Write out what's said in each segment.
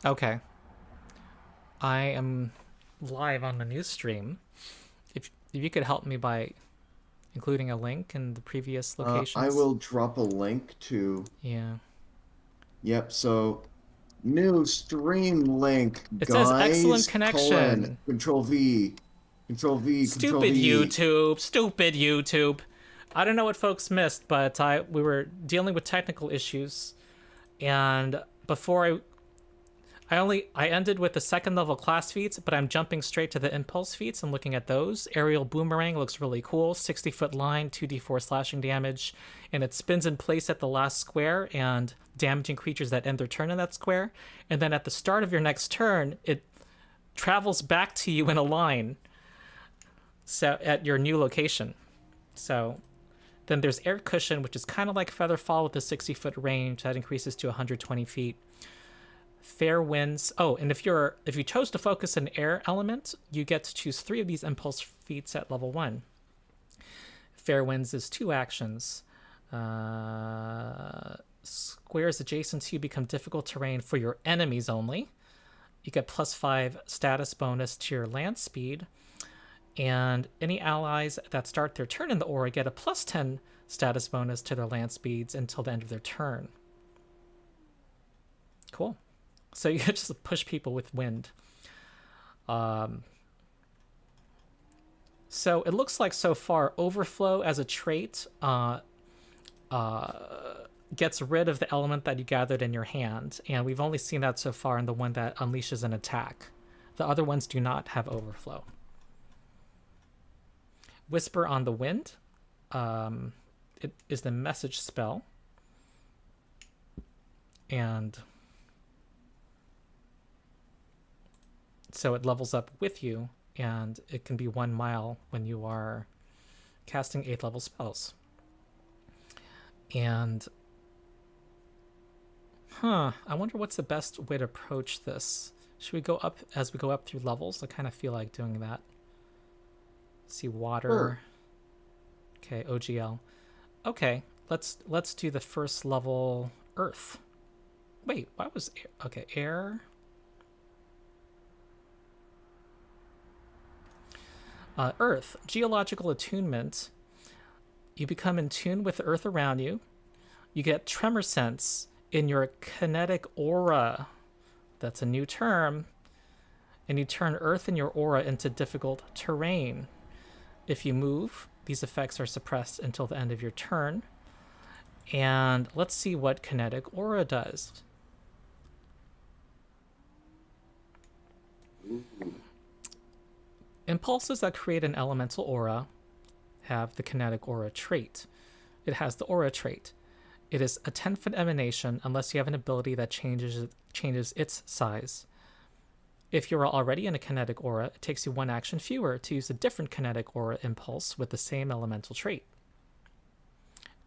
Okay. I am live on the news stream. If you could help me by including a link in the previous I locations. will drop a link to, Yeah. yep, so new stream link, It says excellent guys, colon, connection. control V, control V, control Stupid V. YouTube. Stupid YouTube. I don't know what folks missed, but we were dealing with technical issues, and before I ended with the second level class feats, but I'm jumping straight to the impulse feats and looking at those. Aerial boomerang looks really cool. 60-foot line, 2d4 slashing damage, and it spins in place at the last square and damaging creatures that end their turn in that square. And then at the start of your next turn, it travels back to you in a line, so at your new location. So then there's air cushion, which is kind of like feather fall with a 60-foot range that increases to 120 feet. Fair winds. Oh, and if you chose to focus an air element, you get to choose 3 of these impulse feats at level 1. Fair winds is 2 actions. Squares adjacent to you become difficult terrain for your enemies only. You get +5 status bonus to your land speed, and any allies that start their turn in the aura get a +10 status bonus to their land speeds until the end of their turn. Cool. So you can just push people with wind. So it looks like so far overflow as a trait gets rid of the element that you gathered in your hand, and we've only seen that so far in the one that unleashes an attack. The other ones do not have overflow. Whisper on the Wind. It is the message spell, and so it levels up with you, and it can be 1 mile when you are casting 8th level spells. And I wonder what's the best way to approach this. Should we go up as we go up through levels? I kind of feel like doing that. See, water. Sure. Okay, OGL. Okay, let's do the first level, Earth. Wait, why was air? Okay, air. Earth, geological attunement. You become in tune with the earth around you. You get tremor sense in your kinetic aura. That's a new term. And you turn earth in your aura into difficult terrain. If you move, these effects are suppressed until the end of your turn. And let's see what kinetic aura does. Impulses that create an elemental aura have the kinetic aura trait. It has the aura trait. It is a 10-foot emanation unless you have an ability that changes its size. If you are already in a kinetic aura, it takes you 1 action fewer to use a different kinetic aura impulse with the same elemental trait.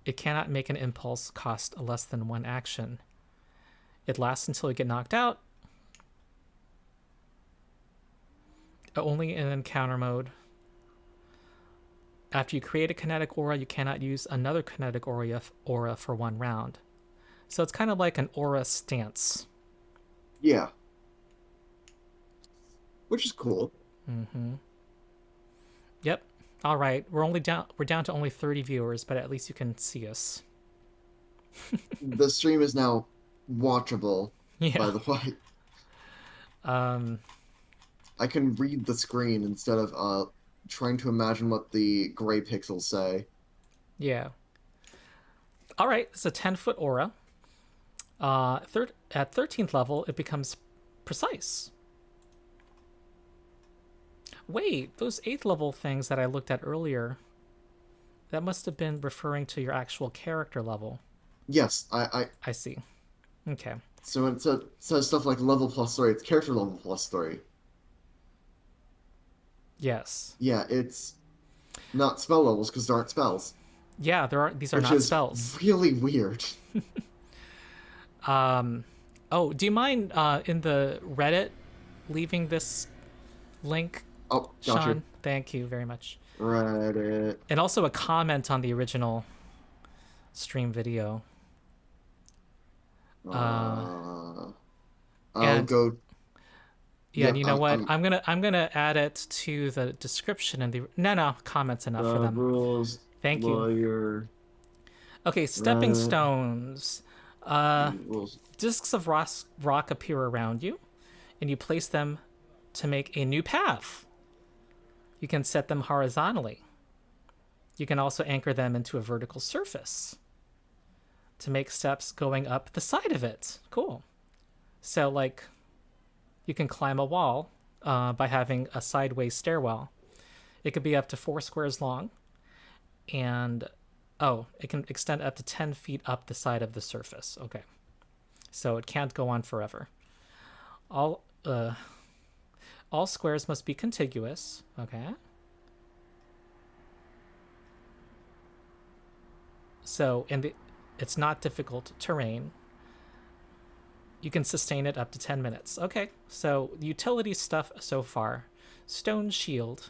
It cannot make an impulse cost less than 1 action. It lasts until you get knocked out, only in encounter mode. After you create a kinetic aura, you cannot use another kinetic aura for 1 round. So it's kind of like an aura stance. Yeah. Which is cool. Mm-hmm. Yep. All right. We're down to only 30 viewers, but at least you can see us. The stream is now watchable, by Yeah. the way. Um. I can read the screen instead of trying to imagine what the gray pixels say. Yeah. All right. It's a 10-foot aura. At 13th level, it becomes precise. Wait, those 8th level things that I looked at earlier, that must have been referring to your actual character level. Yes, I I see. Okay. so it says stuff like level +3, it's character level +3. Yes. Yeah, it's not spell levels because there aren't spells, Yeah, these are which not is spells. really weird. Oh, do you mind in the Reddit leaving this link, Oh, got you. Sean? Thank you very much. Reddit. And also a comment on the original stream video. Uh, Uh, I'll And go. yeah, and Yep. you know what? I'm gonna add it to the description and the no comments enough for them. Rules Thank you. lawyer. Okay, stepping stones. Rules. Discs of rock appear around you, and you place them to make a new path. You can set them horizontally. You can also anchor them into a vertical surface to make steps going up the side of it. Cool. So, like, you can climb a wall by having a sideways stairwell. It could be up to 4 squares long, and it can extend up to 10 feet up the side of the surface. Okay. So it can't go on forever. All squares must be contiguous. Okay. So, it's not difficult terrain. You can sustain it up to 10 minutes. Okay, so utility stuff so far. Stone shield.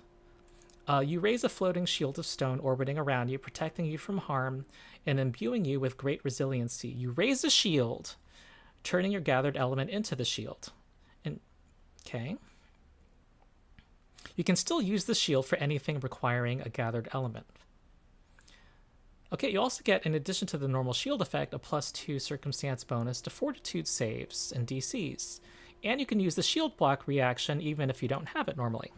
You raise a floating shield of stone orbiting around you, protecting you from harm and imbuing you with great resiliency. You raise a shield, turning your gathered element into the shield. Okay. You can still use the shield for anything requiring a gathered element. Okay, you also get, in addition to the normal shield effect, a +2 circumstance bonus to fortitude saves and DCs. And you can use the shield block reaction even if you don't have it normally.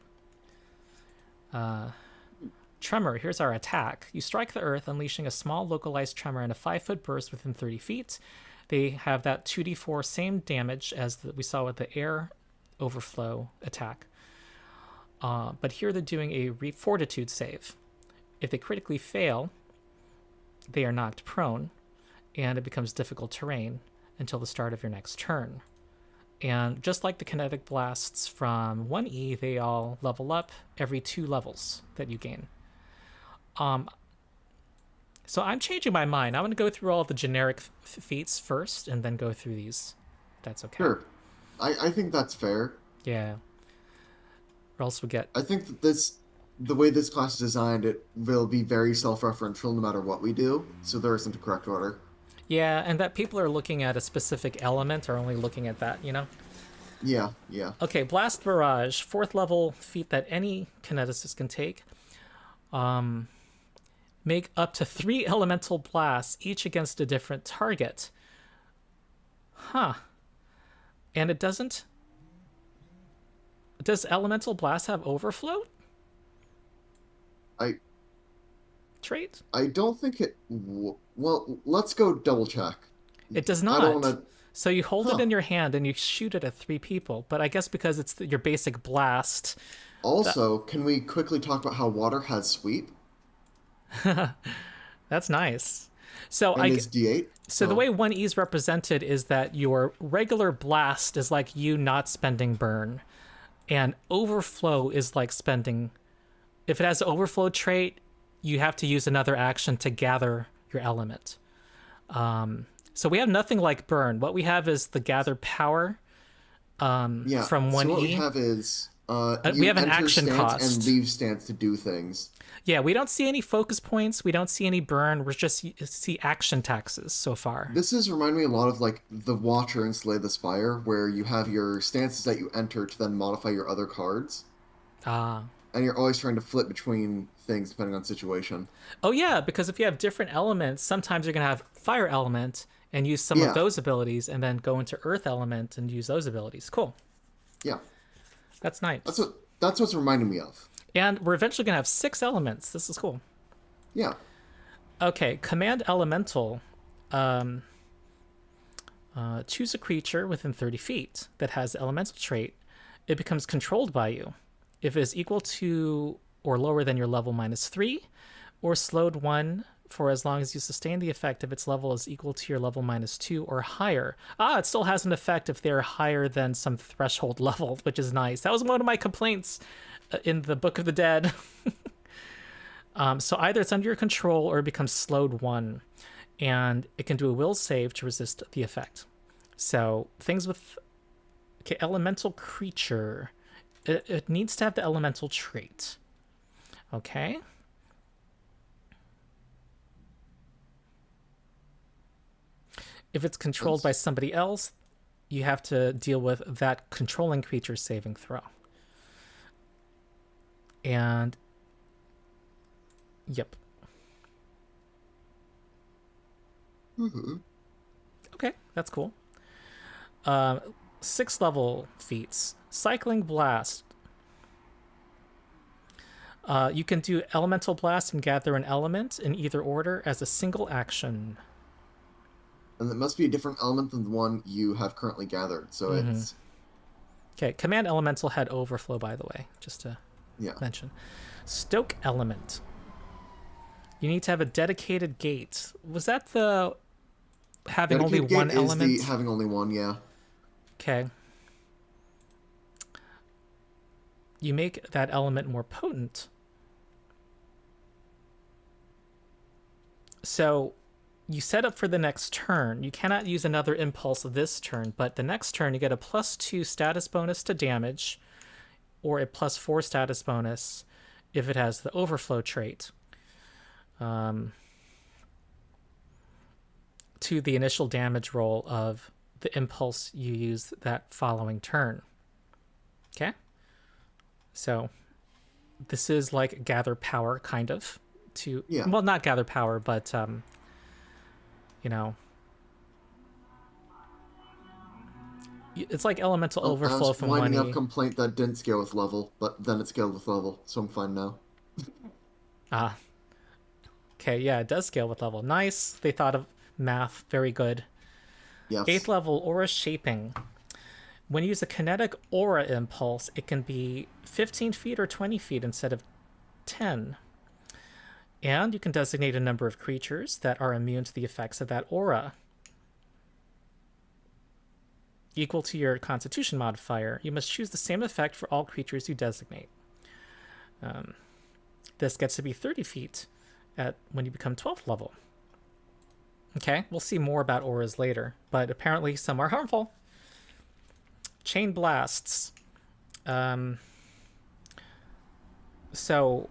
Tremor, here's our attack. You strike the earth, unleashing a small localized tremor in a 5-foot burst within 30 feet. They have that 2d4 same damage as we saw with the air overflow attack. But here they're doing a fortitude save. If they critically fail, they are knocked prone, and it becomes difficult terrain until the start of your next turn. And just like the kinetic blasts from 1E, they all level up every 2 levels that you gain. So I'm changing my mind. I'm going to go through all the generic feats first, and then go through these. That's okay. Sure. I think that's fair. Yeah. Or else we get... I think that the way this class is designed, it will be very self-referential no matter what we do, so there isn't a correct order. Yeah, and that people are looking at a specific element are only looking at that, you know? Yeah. Okay, Blast Barrage, 4th level feat that any kineticist can take. Make up to 3 elemental blasts, each against a different target. Huh. And it doesn't... Does elemental blast have overflow? Trait? I don't think it... Well, let's go double check. It does not. I don't want to... So you hold it in your hand and you shoot it at 3 people, but I guess because it's your basic blast... Also, can we quickly talk about how water has sweep? That's nice. So and is D8? So the way 1E is represented is that your regular blast is like you not spending burn, and overflow is like spending... If it has an overflow trait, you have to use another action to gather your element. So we have nothing like burn. What we have is the gather power from 1E. So what we have is we have an action cost and leave stance to do things. Yeah, we don't see any focus points. We don't see any burn. We just see action taxes so far. This is reminding me a lot of like the Watcher in Slay the Spire, where you have your stances that you enter to then modify your other cards. And you're always trying to flip between things depending on situation. Oh yeah, because if you have different elements, sometimes you're going to have fire element and use some of those abilities, and then go into earth element and use those abilities. Cool. Yeah. That's nice. That's what's reminding me of. And we're eventually going to have 6 elements. This is cool. Yeah. Okay, command elemental. Choose a creature within 30 feet that has the elemental trait. It becomes controlled by you. If it is equal to or lower than your level -3, or slowed 1 for as long as you sustain the effect if its level is equal to your level -2 or higher. It still has an effect if they're higher than some threshold level, which is nice. That was one of my complaints in the Book of the Dead. So either it's under your control or it becomes slowed 1, and it can do a will save to resist the effect. So things with elemental creature, it needs to have the elemental trait. Okay. If it's controlled by somebody else, you have to deal with that controlling creature's saving throw. And yep. Okay, that's cool. 6th level feats. Cycling Blast. You can do Elemental Blast and gather an element in either order as a single action. And it must be a different element than the one you have currently gathered, so it's... Okay, Command Elemental had overflow, by the way, just to mention. Stoke Element. You need to have a dedicated gate. Was that the having dedicated only one element? Is the having only one, yeah. Okay. You make that element more potent. So you set up for the next turn. You cannot use another impulse this turn, but the next turn you get a +2 status bonus to damage, or a +4 status bonus if it has the overflow trait. To the initial damage roll of the impulse you use that following turn. Okay? So this is like gather power, kind of. Well, not gather power, but you know, it's like elemental overflow from money. I was winding up complaint that didn't scale with level, but then it scaled with level, so I'm fine now. Okay, yeah, it does scale with level. Nice. They thought of math. Very good. Yes. 8th level, Aura Shaping. When you use a Kinetic Aura impulse, it can be 15 feet or 20 feet instead of 10. And you can designate a number of creatures that are immune to the effects of that aura, equal to your Constitution modifier. You must choose the same effect for all creatures you designate. This gets to be 30 feet when you become 12th level. Okay, we'll see more about auras later, but apparently some are harmful. Chain Blasts. So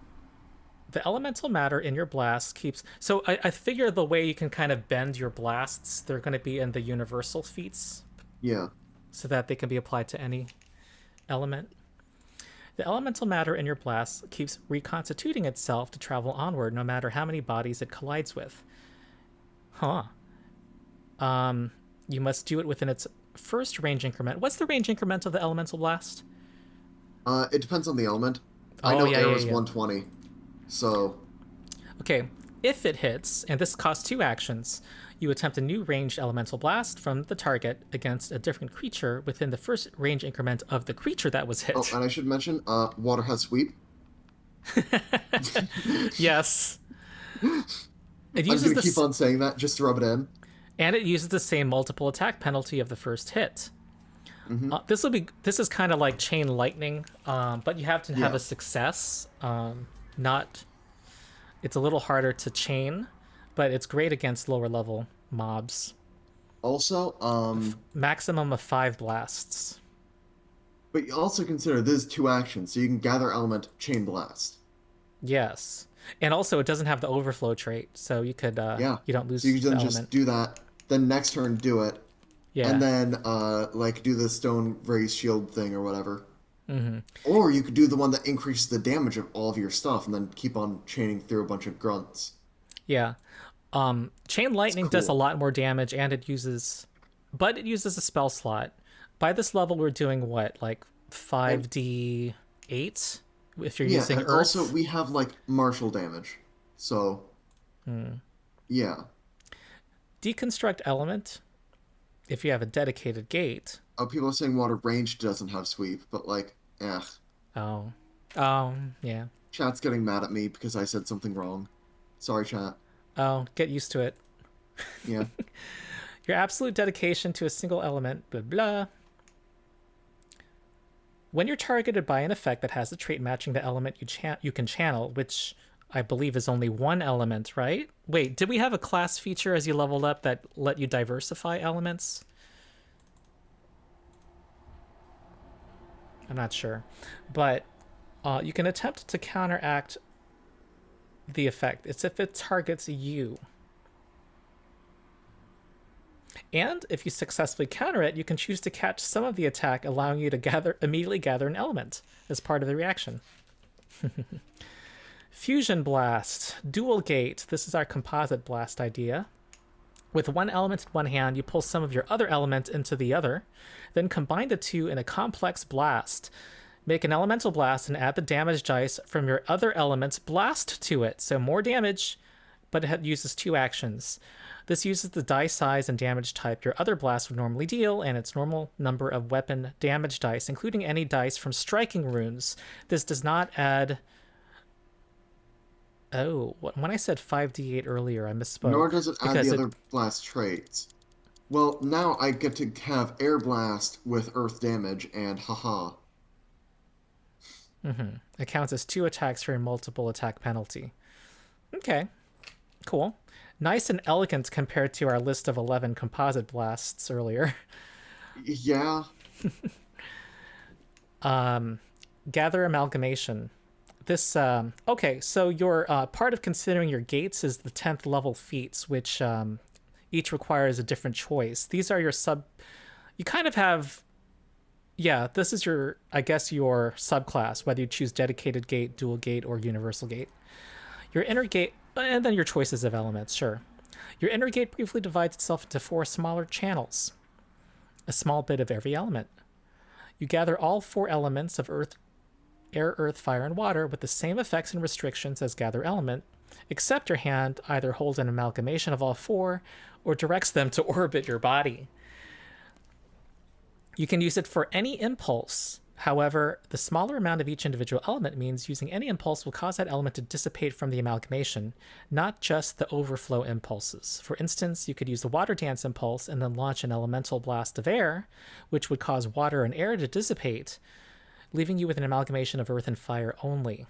the elemental matter in your blast keeps... So I figure the way you can kind of bend your blasts, they're going to be in the universal feats. Yeah. So that they can be applied to any element. The elemental matter in your blast keeps reconstituting itself to travel onward, no matter how many bodies it collides with. Huh. You must do it within its first range increment. What's the range increment of the elemental blast? It depends on the element. I know air is 120. So... Okay, if it hits, and this costs 2 actions, you attempt a new ranged elemental blast from the target against a different creature within the first range increment of the creature that was hit. Oh, and I should mention, water has sweep. Yes. It uses I'm going to keep on saying that just to rub it in. And it uses the same multiple attack penalty of the first hit. Mm-hmm. This is kind of like chain lightning, but you have to have a success. It's a little harder to chain, but it's great against lower level mobs. Also, maximum of 5 blasts. But you also consider this 2 actions, so you can gather element, chain blast. Yes, and also it doesn't have the overflow trait, so you could you don't lose. So you can the just element. do that. Then next turn do it. Yeah. And then like do the stone raised shield thing or whatever. Mm-hmm. Or you could do the one that increases the damage of all of your stuff and then keep on chaining through a bunch of grunts. Yeah. Chain lightning does a lot more damage, and it uses a spell slot. By this level, we're doing what, like 5d8 if you're using and earth. Also, we have like martial damage, so yeah. Deconstruct element. If you have a dedicated gate. Oh, people are saying water range doesn't have sweep, but like, Oh, yeah. Chat's getting mad at me because I said something wrong. Sorry, chat. Oh, get used to it. Yeah. Your absolute dedication to a single element, blah, blah. When you're targeted by an effect that has a trait matching the element you can channel, which I believe is only one element, right? Wait, did we have a class feature as you leveled up that let you diversify elements? I'm not sure. But you can attempt to counteract the effect. It's if it targets you. And if you successfully counter it, you can choose to catch some of the attack, allowing you to immediately gather an element as part of the reaction. Fusion Blast, Dual Gate. This is our composite blast idea. With one element in one hand, you pull some of your other element into the other, then combine the two in a complex blast. Make an elemental blast and add the damage dice from your other element's blast to it. So more damage, but it uses 2 actions. This uses the die size and damage type your other blast would normally deal, and its normal number of weapon damage dice, including any dice from striking runes. This does not add... Oh, when I said 5d8 earlier, I misspoke. Nor does it add the other blast traits. Well, now I get to have Air Blast with Earth damage, and haha. It counts as 2 attacks for a multiple attack penalty. Okay, cool. Nice and elegant compared to our list of 11 composite blasts earlier. Yeah. Gather Amalgamation. This, okay, so your part of considering your gates is the 10th level feats, which each requires a different choice. These are your you kind of have, yeah, this is your, I guess, your subclass, whether you choose dedicated gate, dual gate, or universal gate. Your inner gate, and then your choices of elements, sure. Your inner gate briefly divides itself into 4 smaller channels, a small bit of every element. You gather all 4 elements of air, earth, fire, and water with the same effects and restrictions as gather element, except your hand either holds an amalgamation of all 4 or directs them to orbit your body. You can use it for any impulse. However, the smaller amount of each individual element means using any impulse will cause that element to dissipate from the amalgamation, not just the overflow impulses. For instance, you could use the water dance impulse and then launch an elemental blast of air, which would cause water and air to dissipate, leaving you with an amalgamation of earth and fire only.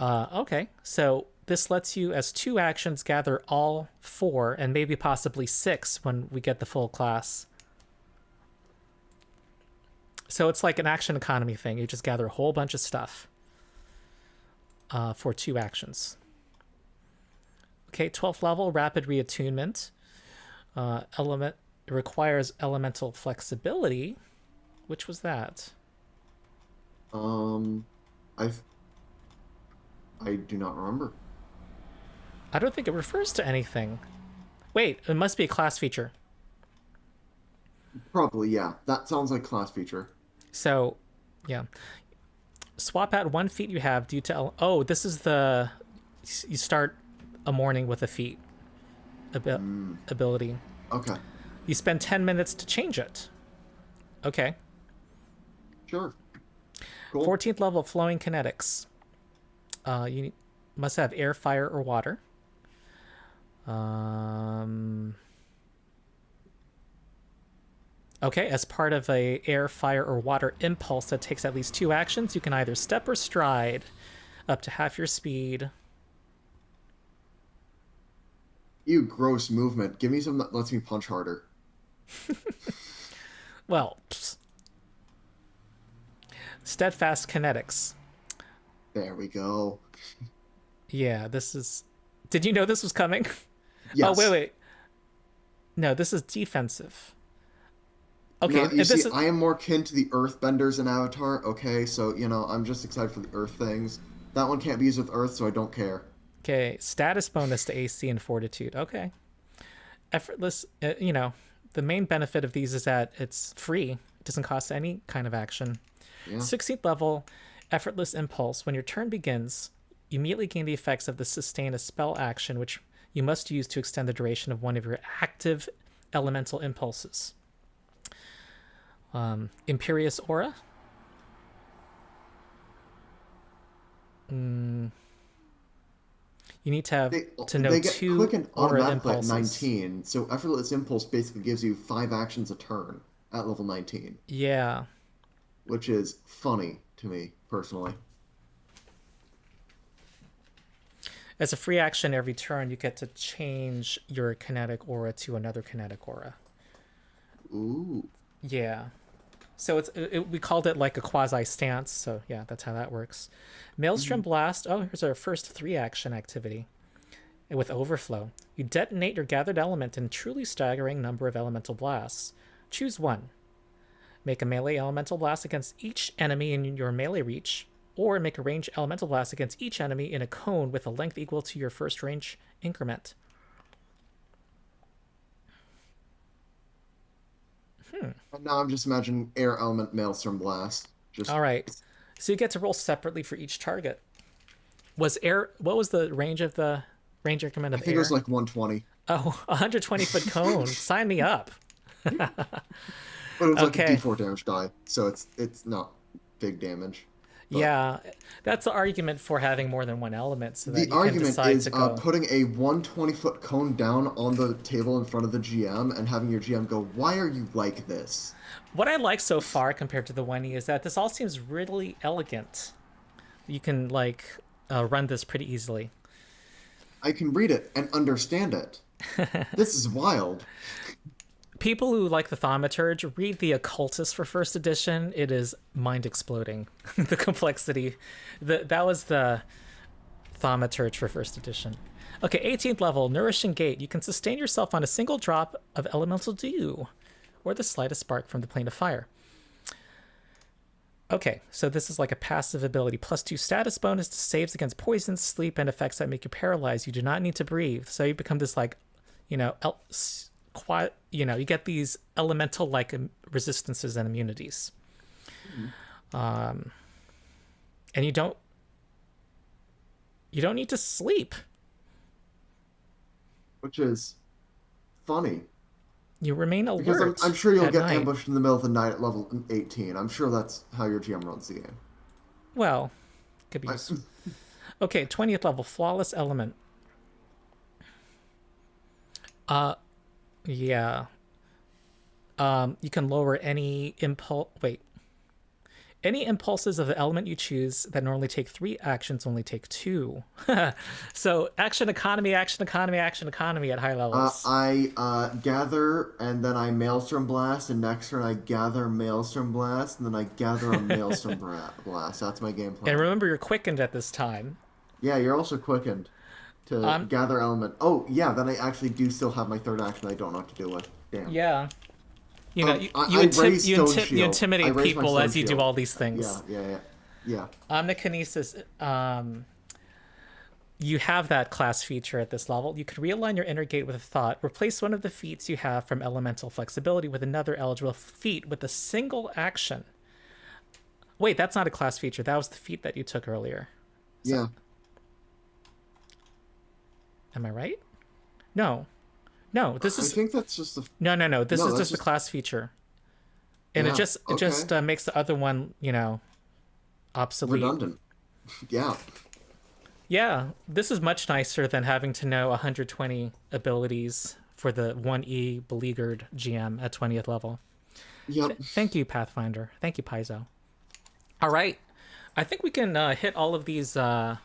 Okay, so this lets you, as 2 actions, gather all 4 and maybe possibly 6 when we get the full class. So it's like an action economy thing. You just gather a whole bunch of stuff for 2 actions. Okay, 12th level, Rapid Reattunement. It requires elemental flexibility. Which was that? I do not remember. I don't think it refers to anything. Wait, it must be a class feature. Probably, yeah. That sounds like class feature. So, yeah. Swap out 1 feat you have due to... Oh, this is the... You start a morning with a feat ability. Okay. You spend 10 minutes to change it. Okay. Sure. Cool. 14th level, Flowing Kinetics. You must have air, fire, or water. Okay, as part of a air, fire, or water impulse that takes at least 2 actions, you can either step or stride up to half your speed. You gross movement. Give me something that lets me punch harder. Well, Steadfast Kinetics. There we go. Yeah, this is... Did you know this was coming? Yes. Oh, wait. No, this is defensive. Okay, now, you see, I am more kin to the Earthbenders in Avatar, okay? So, I'm just excited for the Earth things. That one can't be used with Earth, so I don't care. Okay, status bonus to AC and Fortitude. Okay. Effortless, the main benefit of these is that it's free. It doesn't cost any kind of action. Yeah. 16th level, Effortless Impulse. When your turn begins, you immediately gain the effects of the sustain a spell action, which you must use to extend the duration of one of your active elemental impulses. Imperious Aura. You need to have know 2 quick and aura automatically impulses. At 19, so Effortless Impulse basically gives you 5 actions a turn at level 19. Yeah. Which is funny to me, personally. As a free action every turn, you get to change your Kinetic Aura to another Kinetic Aura. Ooh. Yeah. So we called it like a quasi-stance, so yeah, that's how that works. Maelstrom Blast. Oh, here's our first 3 action activity. with overflow. You detonate your gathered element in a truly staggering number of elemental blasts. Choose one. Make a melee elemental blast against each enemy in your melee reach, or make a ranged elemental blast against each enemy in a cone with a length equal to your first range increment. And now I'm just imagining air element maelstrom blast. All right. So you get to roll separately for each target. What was the range of the range increment of air? I think it was like 120. Oh, 120-foot cone. Sign me up. But it was like a D4 damage die, so it's not big damage. But yeah, that's the argument for having more than one element, so that the you can argument decide is to go. putting a 120-foot cone down on the table in front of the GM and having your GM go, "Why are you like this?" What I like so far compared to the 1E is that this all seems really elegant. You can run this pretty easily. I can read it and understand it. This is wild. People who like the Thaumaturge, read the Occultist for first edition. It is mind-exploding. The complexity. That was the Thaumaturge for first edition. Okay, 18th level, Nourishing Gate. You can sustain yourself on a single drop of elemental dew, or the slightest spark from the plane of fire. Okay, so this is like a passive ability. +2 status bonus to saves against poison, sleep, and effects that make you paralyzed. You do not need to breathe. So you become this you get these elemental resistances and immunities. And you don't need to sleep, which is funny. You remain alert. Because I'm sure you'll get ambushed in the middle of the night at level 18. I'm sure that's how your GM runs the game. Well, could be useful. Okay, 20th level, Flawless Element. Yeah. You can lower any any impulses of the element you choose that normally take 3 actions only take 2. So action economy at high levels. I gather, and then I Maelstrom Blast, and next turn I gather Maelstrom Blast, and then I gather a Maelstrom Blast. That's my game plan. And remember, you're quickened at this time. Yeah, you're also quickened to gather element. Oh, yeah, then I actually do still have my third action I don't know what to do with. Damn. Yeah. You intimidate people as you do all these things. Yeah. Kineticist, you have that class feature at this level. You can realign your inner gate with a thought. Replace one of the feats you have from elemental flexibility with another eligible feat with a single action. Wait, that's not a class feature. That was the feat that you took earlier. Yeah. Am I right? No, this is. I think that's just the. No. This is just a class feature, and it just makes the other one, obsolete. Redundant. Yeah. Yeah, this is much nicer than having to know 120 abilities for the 1E beleaguered GM at 20th level. Yep. Thank you, Pathfinder. Thank you, Paizo. All right, I think we can hit all of these by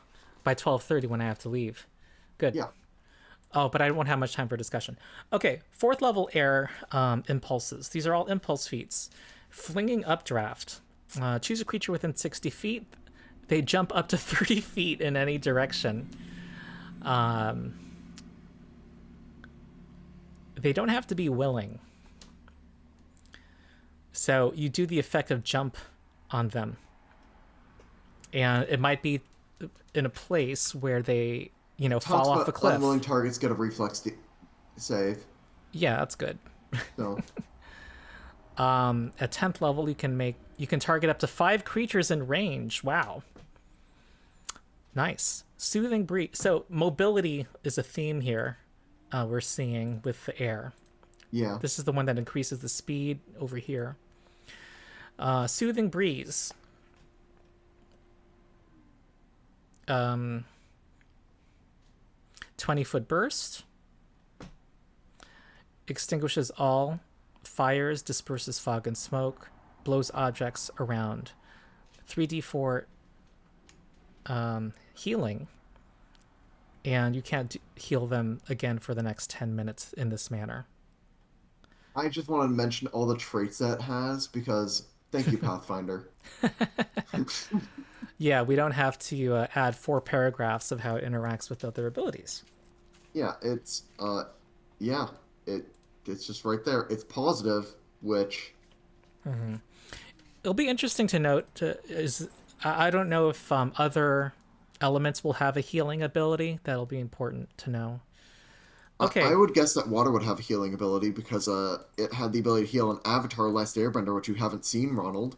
12:30 when I have to leave. Good. Yeah. Oh, but I won't have much time for discussion. Okay, 4th level air impulses. These are all impulse feats. Flinging Updraft. Choose a creature within 60 feet. They jump up to 30 feet in any direction. They don't have to be willing. So you do the effective jump on them. And it might be in a place where they... fall off the cliff. Unwilling targets get a reflex save. Yeah, that's good. So, at 10th level, you can target up to 5 creatures in range. Wow, nice. Soothing Breeze. So mobility is a theme here. We're seeing with the air. Yeah. This is the one that increases the speed over here. Soothing Breeze. 20-foot burst. Extinguishes all fires, disperses fog and smoke, blows objects around. 3d4 healing. And you can't heal them again for the next 10 minutes in this manner. I just want to mention all the traits that it has because thank you, Pathfinder. Yeah, we don't have to add 4 paragraphs of how it interacts with other abilities. Yeah, yeah, it it's just right there. It's positive, which It'll be interesting to note. I don't know if other elements will have a healing ability. That'll be important to know. I Okay. would guess that water would have a healing ability because it had the ability to heal an Avatar Last Airbender, which you haven't seen, Ronald.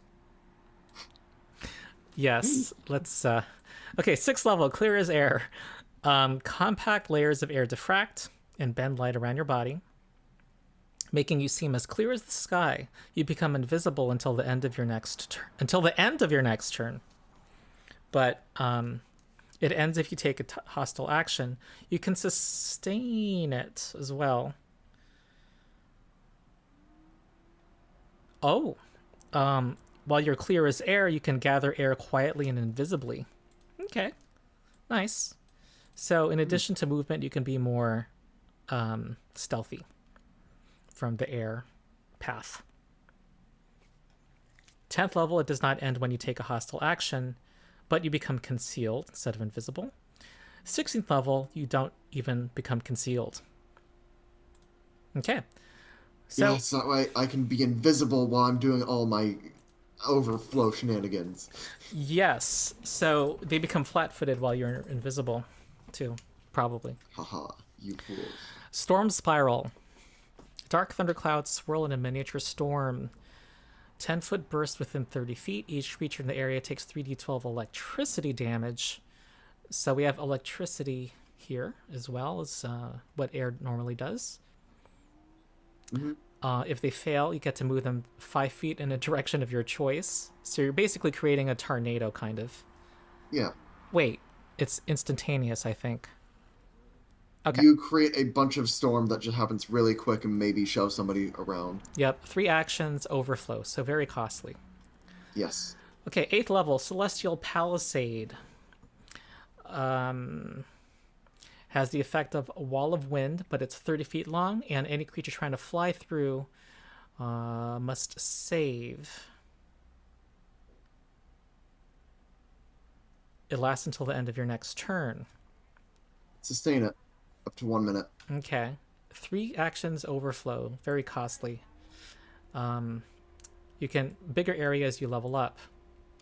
Yes. Let's. Okay. Sixth level. Clear as air. Compact layers of air diffract and bend light around your body, making you seem as clear as the sky. You become invisible until the end of your next turn. Until the end of your next turn. But it ends if you take a hostile action. You can sustain it as well. Oh, while you're clear as air, you can gather air quietly and invisibly. Okay, nice. So in addition to movement, you can be more stealthy from the air path. 10th level, it does not end when you take a hostile action, but you become concealed instead of invisible. 16th level, you don't even become concealed. Okay. So, Yeah, so that way I can be invisible while I'm doing all my overflow shenanigans. yes. So they become flat footed while you're invisible, too, probably. Haha, you fools. Storm Spiral. Dark thunderclouds swirl in a miniature storm. 10-foot burst within 30 feet. Each creature in the area takes 3d12 electricity damage. So we have electricity here as well as what air normally does. Mm-hmm. If they fail, you get to move them 5 feet in a direction of your choice. So you're basically creating a tornado, kind of. Yeah. Wait, it's instantaneous, I think. Okay. You create a bunch of storm that just happens really quick and maybe shove somebody around. Yep, 3 actions, overflow, so very costly. Yes. Okay, 8th level, Celestial Palisade. Has the effect of a wall of wind, but it's 30 feet long, and any creature trying to fly through must save. It lasts until the end of your next turn. Sustain it up to 1 minute. Okay. 3 actions overflow. Very costly. You can bigger areas you level up.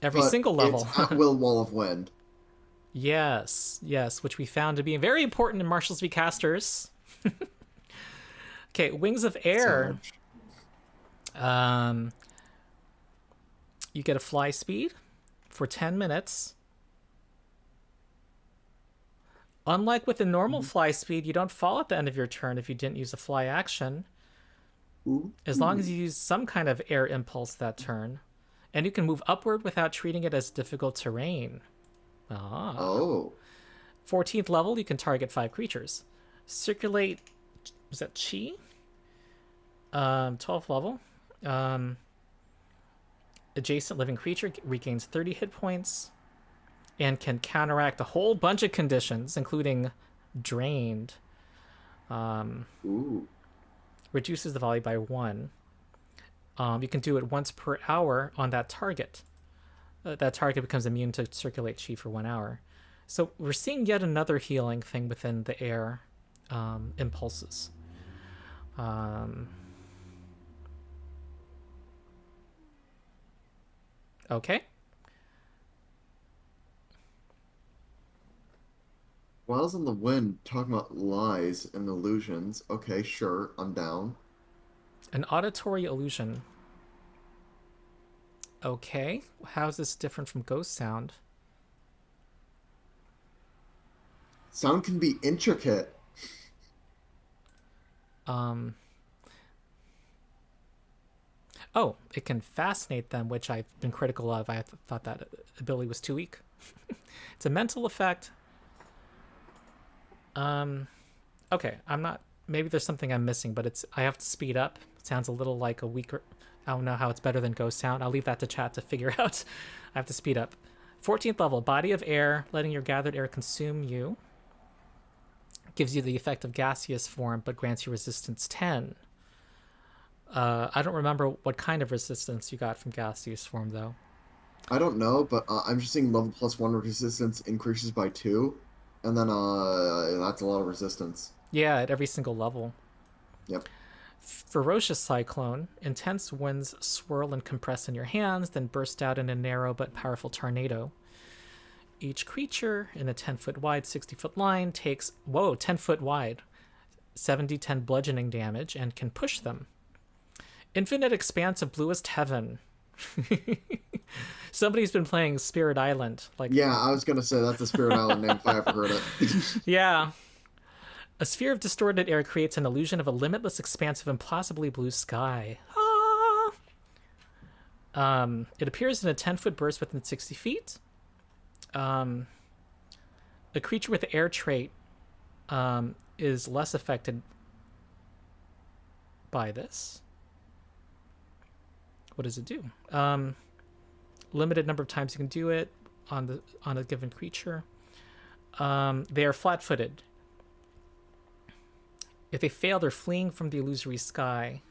Every But single level. It's at will wall of wind. Yes, which we found to be very important in Marshals v Casters. Okay, Wings of Air. You get a fly speed for 10 minutes. Unlike with the normal fly speed, you don't fall at the end of your turn if you didn't use a fly action. Ooh. As long as you use some kind of air impulse that turn. And you can move upward without treating it as difficult terrain. Oh. 14th level, you can target 5 creatures. Circulate, was that Chi? 12th level. Adjacent living creature regains 30 hit points and can counteract a whole bunch of conditions, including drained. Ooh. Reduces the value by 1. You can do it once per hour on that target. That target becomes immune to circulate chi for 1 hour. So we're seeing yet another healing thing within the air impulses. Okay. Whiles in the Wind talking about lies and illusions. Okay, sure, I'm down. An auditory illusion. Okay. How is this different from ghost sound? Sound can be intricate. Oh, it can fascinate them, which I've been critical of. I thought that ability was too weak. It's a mental effect. Okay, I'm not. Maybe there's something I'm missing, but I have to speed up. It sounds a little like a weaker. I don't know how it's better than ghost sound. I'll leave that to chat to figure out. I have to speed up. 14th level, body of air, letting your gathered air consume you. Gives you the effect of gaseous form, but grants you resistance 10. I don't remember what kind of resistance you got from gaseous form, though. I don't know, but I'm just seeing level +1 resistance increases by 2, And then that's a lot of resistance. Yeah, at every single level. Yep. Ferocious Cyclone. Intense winds swirl and compress in your hands, then burst out in a narrow but powerful tornado. Each creature in a 10-foot wide, 60-foot line takes, 10-foot wide, 7d10 bludgeoning damage and can push them. Infinite expanse of bluest heaven. Somebody's been playing Spirit Island. Yeah, I was going to say that's a Spirit Island name if I ever heard it. Yeah. A sphere of distorted air creates an illusion of a limitless expanse of impossibly blue sky. It appears in a 10-foot burst within 60 feet. A creature with the air trait is less affected by this. What does it do? Limited number of times you can do it on a given creature. They are flat-footed. If they fail, they're fleeing from the illusory sky.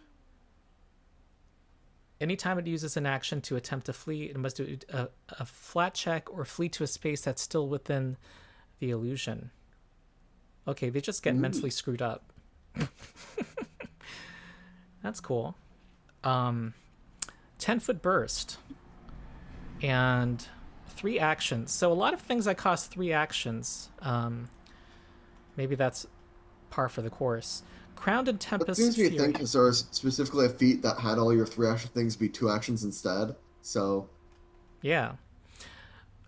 Anytime it uses an action to attempt to flee, it must do a flat check or flee to a space that's still within the illusion. Okay, they just get mentally screwed up. That's cool. 10-foot burst. And 3 actions. So a lot of things that cost 3 actions. Maybe that's par for the course. Crowned in Tempest. It seems to be a thing because there was specifically a feat that had all your 3-action things be 2 actions instead. So, yeah,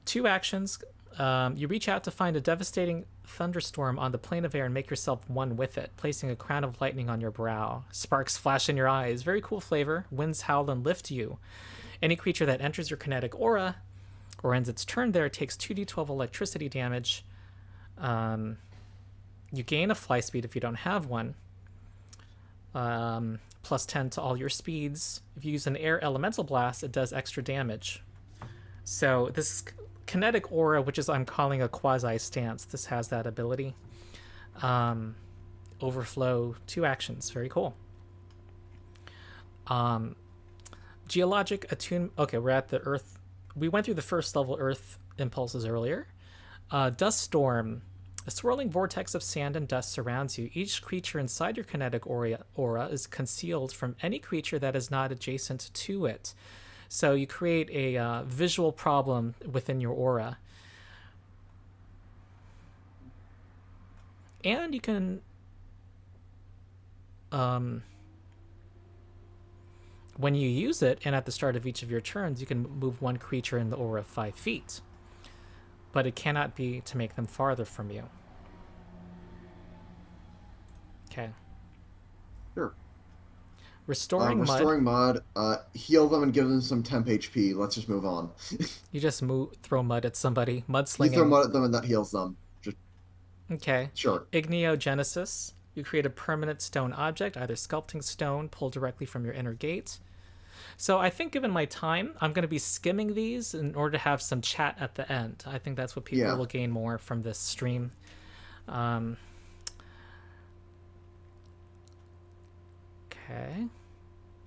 2 actions. You reach out to find a devastating thunderstorm on the plane of air and make yourself one with it, placing a crown of lightning on your brow. Sparks flash in your eyes. Very cool flavor. Winds howl and lift you. Any creature that enters your kinetic aura or ends its turn there takes 2d12 electricity damage. You gain a fly speed if you don't have one. Plus 10 to all your speeds. If you use an air elemental blast, it does extra damage. So this kinetic aura, which is I'm calling a quasi stance, this has that ability. Overflow, 2 actions. Very cool. Geologic attune. Okay, we're at the Earth. We went through the first level Earth impulses earlier. Dust storm. A swirling vortex of sand and dust surrounds you. Each creature inside your kinetic aura is concealed from any creature that is not adjacent to it. So you create a visual problem within your aura. And you can... when you use it, and at the start of each of your turns, you can move one creature in the aura 5 feet. But it cannot be to make them farther from you. Okay. Sure. Restoring mud. Restoring mud. Heal them and give them some temp HP. Let's just move on. You just throw mud at somebody. Mudslinging. You throw mud at them and that heals them. Just... Okay. Sure. Igniogenesis. You create a permanent stone object, either sculpting stone, pulled directly from your inner gate. So I think given my time, I'm going to be skimming these in order to have some chat at the end. I think that's what people will gain more from this stream. Okay.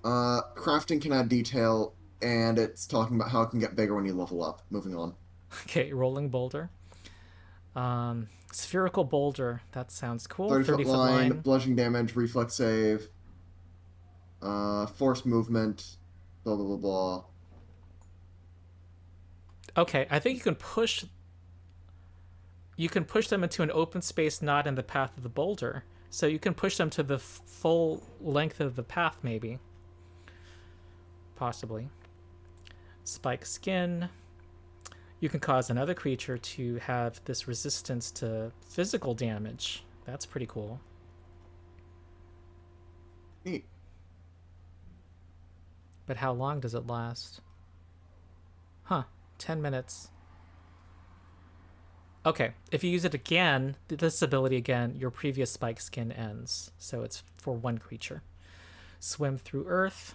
Crafting can add detail, and it's talking about how it can get bigger when you level up. Moving on. Okay, rolling boulder. Spherical boulder. That sounds cool. 30-foot line, bludgeoning damage, reflex save, force movement, blah, blah, blah, blah. Okay, I think you can push them into an open space not in the path of the boulder. So you can push them to the full length of the path, maybe. Possibly. Spike skin. You can cause another creature to have this resistance to physical damage. That's pretty cool. Neat. But how long does it last? Huh. 10 minutes. Okay, if you use it again, this ability again, your previous spike skin ends. So it's for one creature. Swim through earth.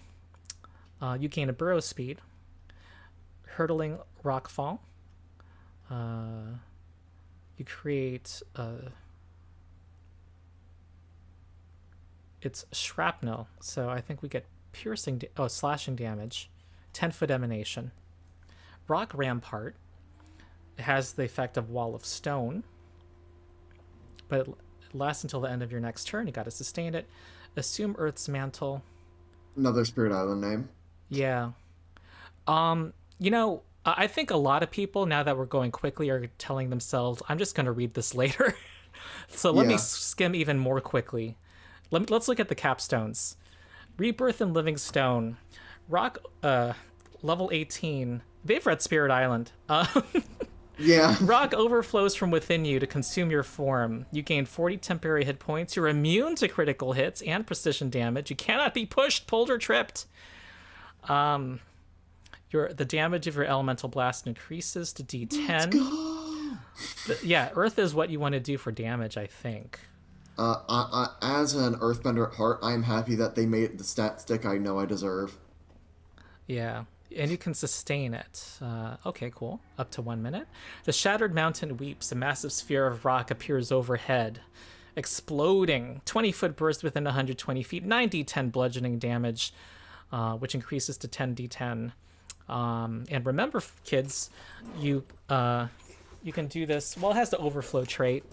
You gain a burrow speed. Hurtling rockfall. You create... it's shrapnel, so I think we get piercing... slashing damage. 10-foot emanation. Rock rampart. It has the effect of wall of stone. but it lasts until the end of your next turn. You got to sustain it. Assume Earth's mantle. Another Spirit Island name. Yeah. You know, I think a lot of people, now that we're going quickly, are telling themselves, I'm just going to read this later. So let me skim even more quickly. Let's look at the capstones. Rebirth and Living Stone. Rock, level 18. They've read Spirit Island. Yeah. Rock overflows from within you to consume your form. You gain 40 temporary hit points. You're immune to critical hits and precision damage. You cannot be pushed, pulled, or tripped. The damage of your elemental blast increases to D10. Let's go. Yeah, Earth is what you want to do for damage, I think. As an Earthbender at heart, I'm happy that they made it the stat stick I know I deserve. Yeah, and you can sustain it. Okay, cool. Up to 1 minute. The Shattered Mountain weeps. A massive sphere of rock appears overhead, exploding. 20-foot burst within 120 feet. 9d10 bludgeoning damage, which increases to 10d10. And remember, kids, you can do this. Well, it has the overflow trait,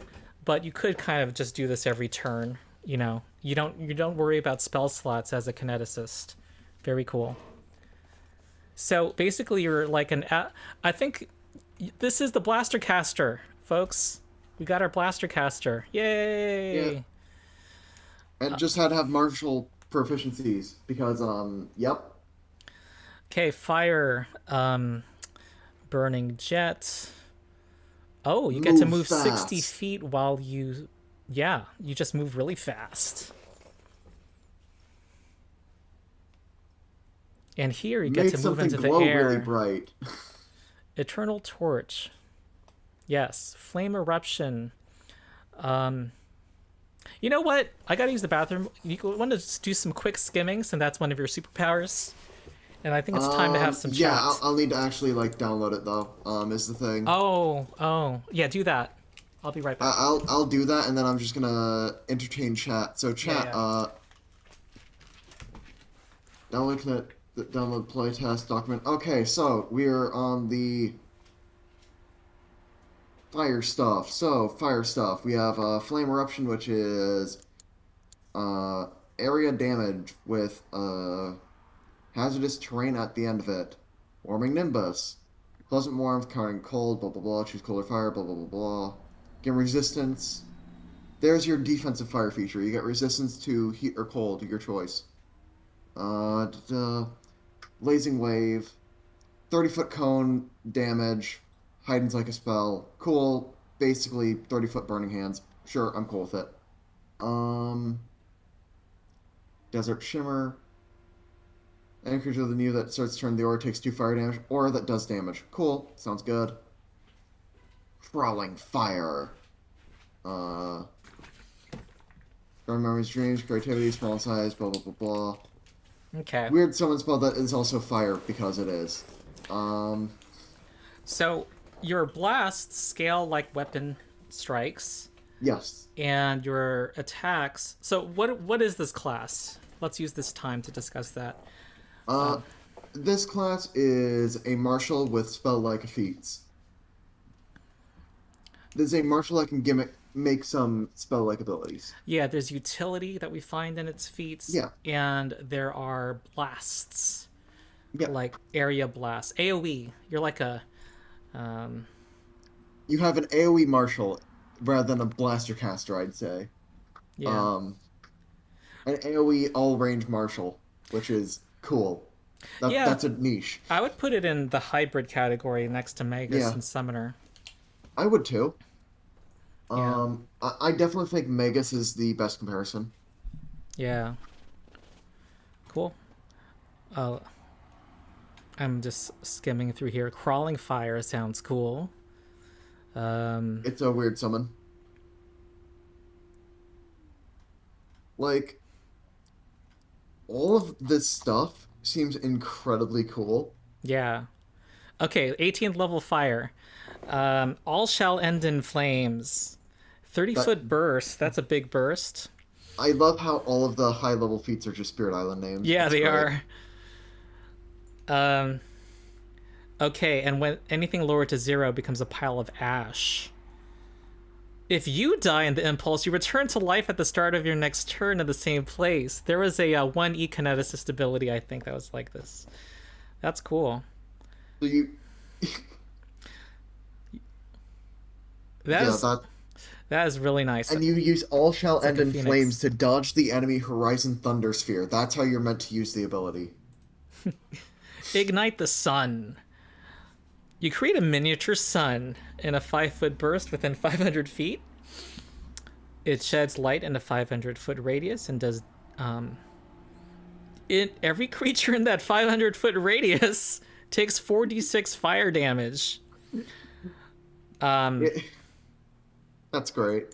but you could kind of just do this every turn. You know, you don't worry about spell slots as a kineticist. Very cool. So basically, you're like I think this is the blaster caster, folks. We got our blaster caster. Yay! Yeah. And just had to have martial proficiencies because yep. Okay, fire, burning jet. Oh, you get to move fast. 60 feet while you just move really fast. And here you get to move into the air. Really bright. Eternal Torch. Yes. Flame Eruption. You know what? I gotta use the bathroom. You want to do some quick skimming, since that's one of your superpowers. And I think it's time to have some chat. Yeah, I'll need to actually download it though. Is the thing. Oh, yeah. Do that. I'll be right back. I'll do that, and then I'm just gonna entertain chat. So chat, download playtest document. Okay, so we're on the fire stuff. So fire stuff. We have flame eruption, which is area damage with hazardous terrain at the end of it. Warming nimbus, pleasant warmth, countering cold. Blah blah blah. Choose cold or fire. Blah blah blah blah. Get resistance. There's your defensive fire feature. You get resistance to heat or cold, your choice. Blazing wave, 30-foot cone damage, hidens like a spell. Cool. Basically 30-foot burning hands. Sure, I'm cool with it. Desert shimmer. Any creature within you that starts to turn the aura takes 2 fire damage, or that does damage. Cool. Sounds good. Crawling fire. Growing memories, dreams, creativity, small size, blah blah blah blah. Okay. Weird summon spell that is also fire because it is. So your blasts scale like weapon strikes. Yes. And your attacks. So what is this class? Let's use this time to discuss that. This class is a martial with spell-like feats. There's a martial that can make some spell-like abilities. Yeah, there's utility that we find in its feats. Yeah. And there are blasts. Yeah. Like area blasts. AoE. You're like a... You have an AoE martial rather than a blaster caster, I'd say. Yeah. An AoE all-range martial, which is cool. That's a niche. I would put it in the hybrid category next to Magus and Summoner. I would too. Yeah. I definitely think Magus is the best comparison. Yeah. Cool. I'm just skimming through here. Crawling fire sounds cool. It's a weird summon. Like, all of this stuff seems incredibly cool. Yeah. Okay, 18th level fire. All shall end in flames. 30-foot burst. That's a big burst. I love how all of the high-level feats are just Spirit Island names. Yeah, That's they great. are. Okay, and when anything lower to 0 becomes a pile of ash. If you die in the impulse, you return to life at the start of your next turn in the same place. There was a 1E Kineticist ability, I think, that was like this. That's cool. So you, yeah, That is really nice. and you use all shall It's end like a in phoenix. flames to dodge the enemy Horizon Thunder Sphere. That's how you're meant to use the ability. Ignite the sun. You create a miniature sun in a 5-foot burst within 500 feet. It sheds light in a 500-foot radius and does every creature in that 500-foot radius takes 4d6 fire damage. That's great.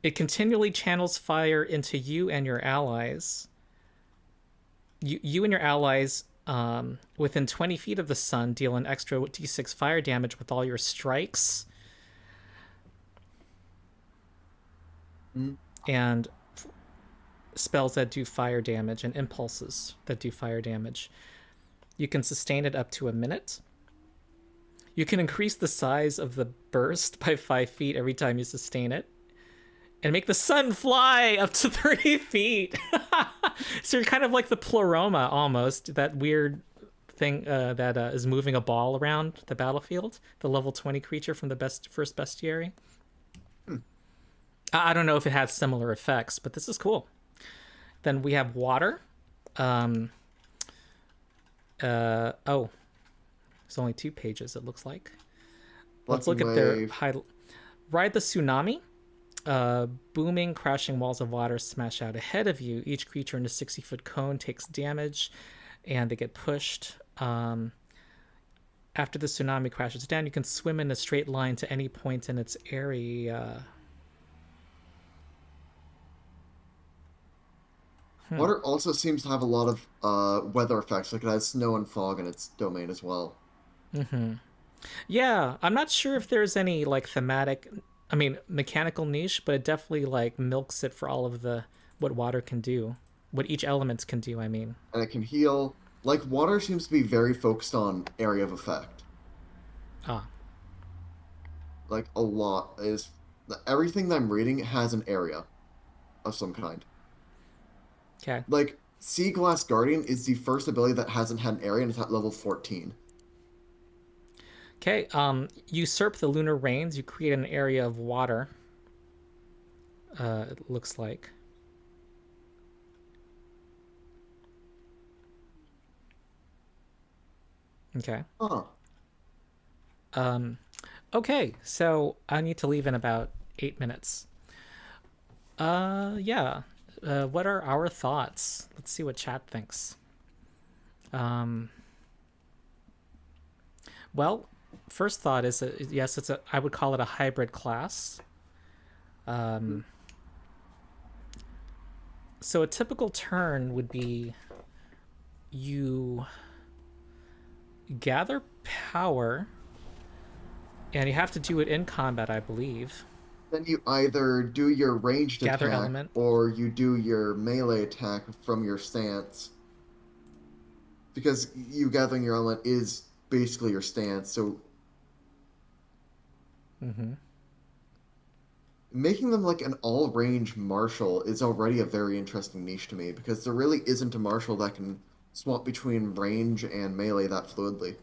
It continually channels fire into you and your allies. You and your allies within 20 feet of the sun deal an extra d6 fire damage with all your strikes. And spells that do fire damage and impulses that do fire damage. You can sustain it up to a minute. You can increase the size of the burst by 5 feet every time you sustain it. And make the sun fly up to 30 feet. So you're kind of like the Pleroma almost, that weird thing that is moving a ball around the battlefield, the level 20 creature from the first bestiary. I don't know if it has similar effects, but this is cool. Then we have water. There's only 2 pages, it looks like. Let's look at their ride the tsunami. Booming, crashing walls of water smash out ahead of you. Each creature in a 60-foot cone takes damage, and they get pushed. After the tsunami crashes down, you can swim in a straight line to any point in its area. Water also seems to have a lot of weather effects, like it has snow and fog in its domain as well. Yeah, I'm not sure if there's any like mechanical niche, but it definitely like milks it for all of what water can do, what each element can do, I mean. And it can heal. Like, water seems to be very focused on area of effect. Like, a lot is... Everything that I'm reading has an area of some kind. Okay. Like, Sea Glass Guardian is the first ability that hasn't had an area, and it's at level 14. Okay, usurp the lunar rains. You create an area of water. It looks like. Okay. Okay, so I need to leave in about 8 minutes. Yeah. What are our thoughts? Let's see what chat thinks. Well, first thought is yes, I would call it a hybrid class. So a typical turn would be you gather power, and you have to do it in combat, I believe. Then you either do your ranged gather attack, element, or you do your melee attack from your stance. Because you gathering your element is basically your stance, so... Making them like an all-range martial is already a very interesting niche to me, because there really isn't a martial that can swap between range and melee that fluidly.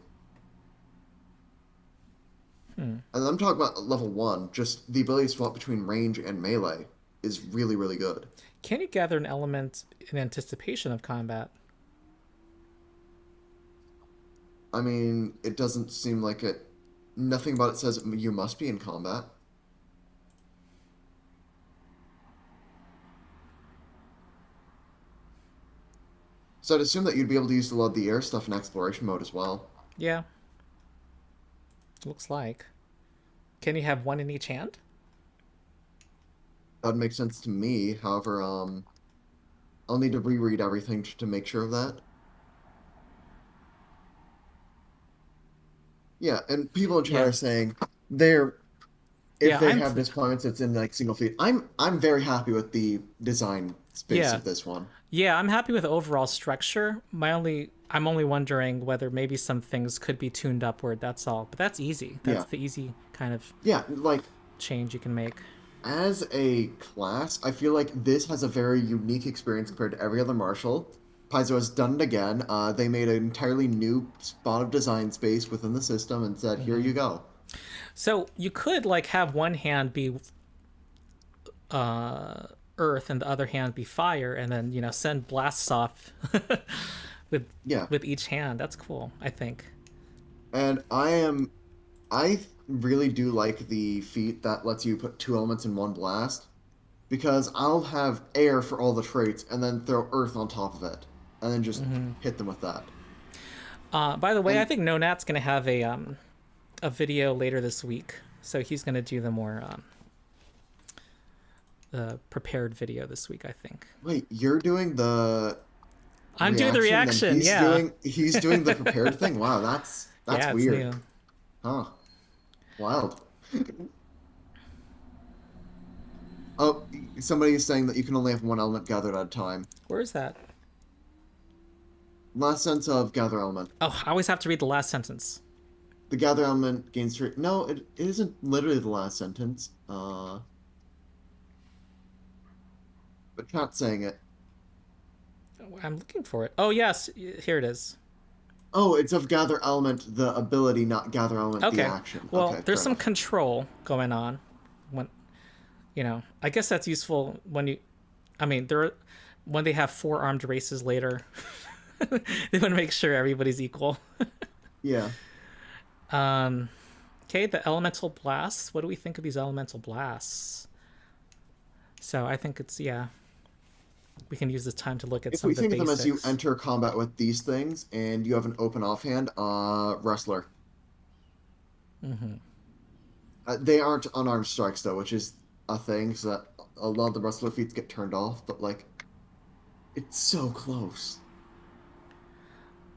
And I'm talking about level 1, just the ability to swap between range and melee is really, really good. Can you gather an element in anticipation of combat? I mean, it doesn't seem like it... Nothing about it says you must be in combat. So I'd assume that you'd be able to use a lot of the air stuff in exploration mode as well. Yeah. Looks like. Can you have one in each hand? That would make sense to me. However, I'll need to reread everything to make sure of that. Yeah, and people in chat are saying if they have deployments that's in like single feet. I'm very happy with the design space of this one. Yeah, I'm happy with the overall structure. I'm only wondering whether maybe some things could be tuned upward, that's all. But that's easy. That's the easy kind of like change you can make. As a class, I feel like this has a very unique experience compared to every other martial. Paizo has done it again. They made an entirely new spot of design space within the system and said, "Here you go." So you could like have one hand be earth and the other hand be fire, and then send blasts off with Yeah, with each hand. That's cool, I think. and I really do like the feat that lets you put two elements in one blast because I'll have air for all the traits and then throw earth on top of it and then just hit them with that. By the way, I And think Nonat's gonna have a video later this week, so he's gonna do the more prepared video this week, I think. wait, you're doing the I'm doing the reaction. he's Yeah. doing the prepared thing. Wow, that's Yeah, it's weird. new. Huh. Wild. Oh, somebody is saying that you can only have one element gathered at a time. Where is that? Last sense of gather element. Oh, I always have to read the last sentence. The gather element gains three. No, it isn't literally the last sentence. But not saying it. I'm looking for it. Oh yes, here it is. Oh, it's of gather element, the ability, not gather element, Okay. the action. Well, Okay, there's fair some enough. control going on. When I guess that's useful when you. I mean, when they have four-armed races later, they want to make sure everybody's equal. Yeah. Okay, the elemental blasts. What do we think of these elemental blasts? So I think it's we can use this time to look at If some we of the think of them basics. as you enter combat with these things and you have an open offhand, wrestler. They aren't unarmed strikes though, which is a thing, so that a lot of the wrestler feats get turned off. But like, it's so close.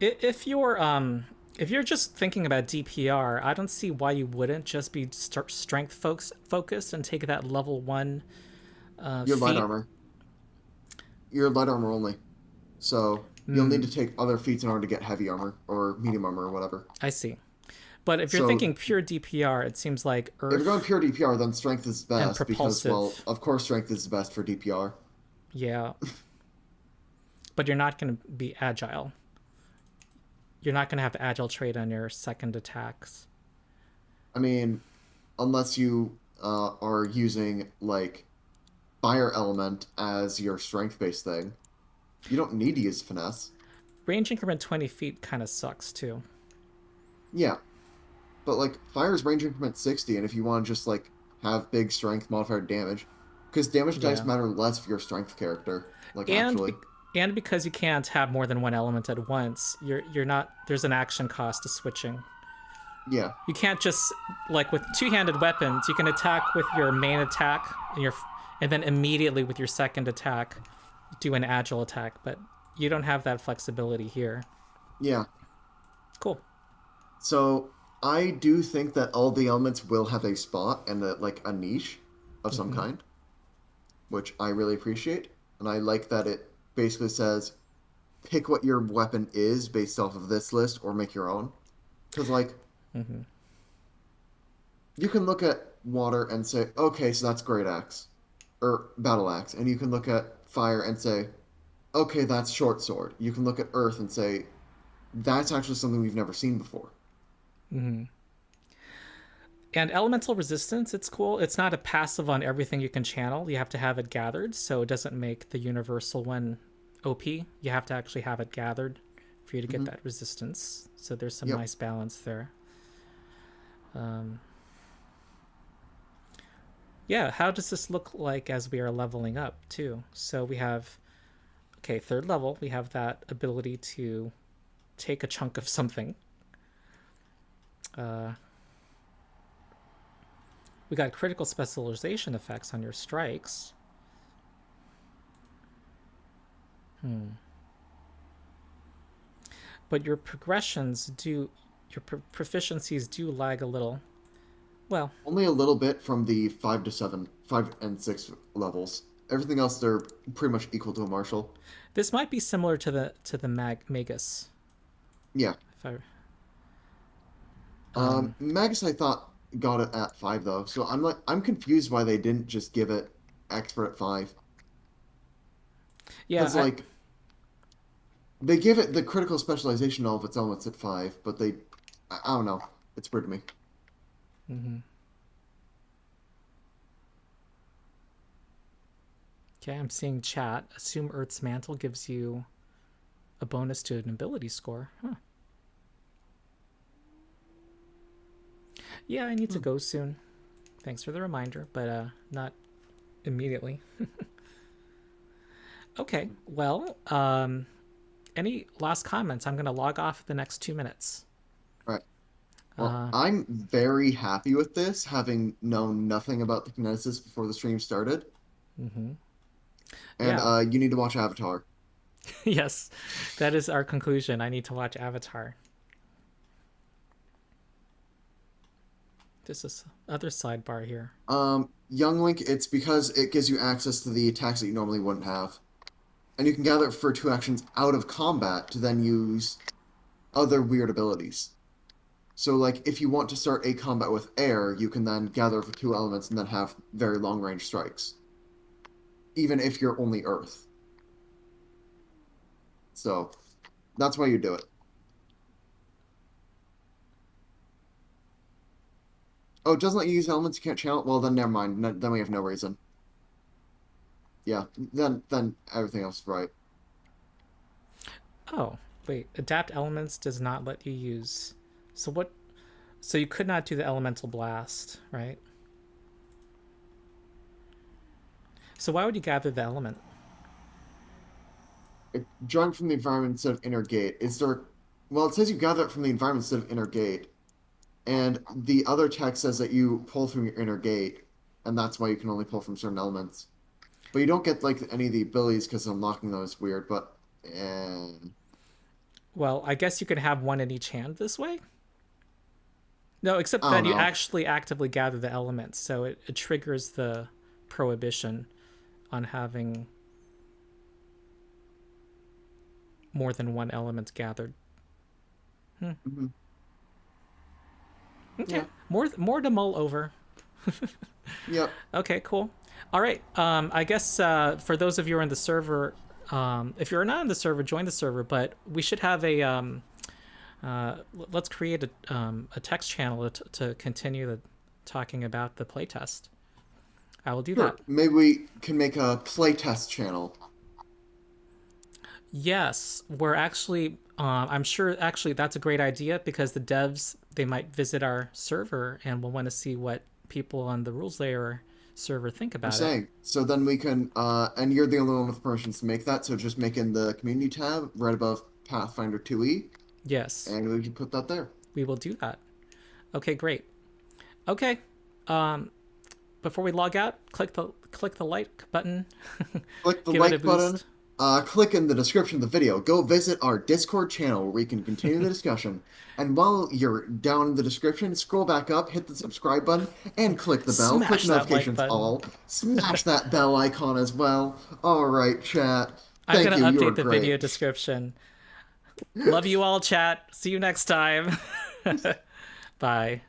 If you're just thinking about DPR, I don't see why you wouldn't just be strength focused and take that level 1 Your light feat. armor. Your light armor only. So you'll need to take other feats in order to get heavy armor or medium armor or whatever. I see. But if you're So- thinking pure DPR, it seems like If you're Earth, going pure DPR, then strength is best because, propulsive. well, of course, strength is best for DPR. yeah. But you're not going to be agile. You're not going to have the agile trait on your second attacks. I mean, unless you are using like fire element as your strength based thing, you don't need to use finesse. Range increment 20 feet kind of sucks too. Yeah, but like fire's range increment 60, and if you want to just like have big strength modifier damage, because damage dice Yeah. matter less for your strength character. Like And actually, and because you can't have more than one element at once, you're not. There's an action cost to switching. yeah, You can't just like with two-handed weapons. You can attack with your main attack and then immediately with your second attack do an agile attack. But you don't have that flexibility here. yeah. Cool. So I do think that all the elements will have a spot and like a niche of some kind, which I really appreciate, and I like that it basically says pick what your weapon is based off of this list or make your own. Because like you can look at water and say, okay, so that's great axe or battle axe, and you can look at fire and say, okay, that's short sword. You can look at earth and say, that's actually something we've never seen before. And elemental resistance, it's cool. It's not a passive on everything you can channel. You have to have it gathered, so it doesn't make the universal one OP. You have to actually have it gathered for you to get that resistance. So there's some Yep. nice balance there. Yeah, how does this look like as we are leveling up too? So we have, okay, third level, we have that ability to take a chunk of something. We got critical specialization effects on your strikes. But your progressions do, your proficiencies do lag a little. Well, Only a little bit from the 5 to 7, 5 and 6 levels. Everything else, they're pretty much equal to a martial. this might be similar to the Magus. Yeah. If I, Magus, I thought, got it at 5 though. So I'm confused why they didn't just give it expert at 5. Yeah, Because like they give it the critical specialization of its elements at 5, but I don't know. It's weird to me. Okay, I'm seeing chat. Assume Earth's mantle gives you a bonus to an ability score. Huh. Yeah, I need to go soon. Thanks for the reminder, but not immediately. Okay, well, any last comments? I'm going to log off the next 2 minutes. All right. Well, I'm very happy with this, having known nothing about the Kineticist before the stream started. And Yeah. you need to watch Avatar. Yes, that is our conclusion. I need to watch Avatar. This is other sidebar here. Young Link, it's because it gives you access to the attacks that you normally wouldn't have. And you can gather it for 2 actions out of combat to then use other weird abilities. So, like, if you want to start a combat with air, you can then gather for 2 elements and then have very long-range strikes. Even if you're only Earth. So, that's why you do it. Oh, it doesn't let you use elements you can't channel? Well, then never mind. Then we have no reason. Yeah, then everything else is right. Oh, wait. Adapt elements does not let you use... So what... So you could not do the elemental blast, right? So why would you gather the element? Drawing from the environment instead of inner gate. Is there... Well, it says you gather it from the environment instead of inner gate. And the other text says that you pull from your inner gate, and that's why you can only pull from certain elements. But you don't get, like, any of the abilities because unlocking those is weird, but... Well, I guess you could have one in each hand this way? No, except that you actually actively gather the elements, so it triggers the prohibition on having more than one element gathered. Mm-hmm. Okay, yeah. More to mull over. Yep. Okay, cool. All right. I guess for those of you who are in the server, if you're not in the server, join the server. But we should have a let's create a text channel to continue the talking about the playtest. I will do that. Maybe we can make a playtest channel. Yes, we're actually. I'm sure actually that's a great idea because the devs, they might visit our server and will want to see what people on the rules layer server think about it. So then we can, and you're the only one with permissions to make that, so just make in the community tab right above Pathfinder 2e. Yes. And we can put that there. We will do that. Okay, great. Okay. Before we log out, click the like button. Click the like button. Click in the description of the video. Go visit our Discord channel where we can continue the discussion. And while you're down in the description, scroll back up, hit the subscribe button, and click the bell. Click notifications all. Smash that bell icon as well. All right, chat. I'm going to update the video description. Love you all, chat. See you next time. Bye.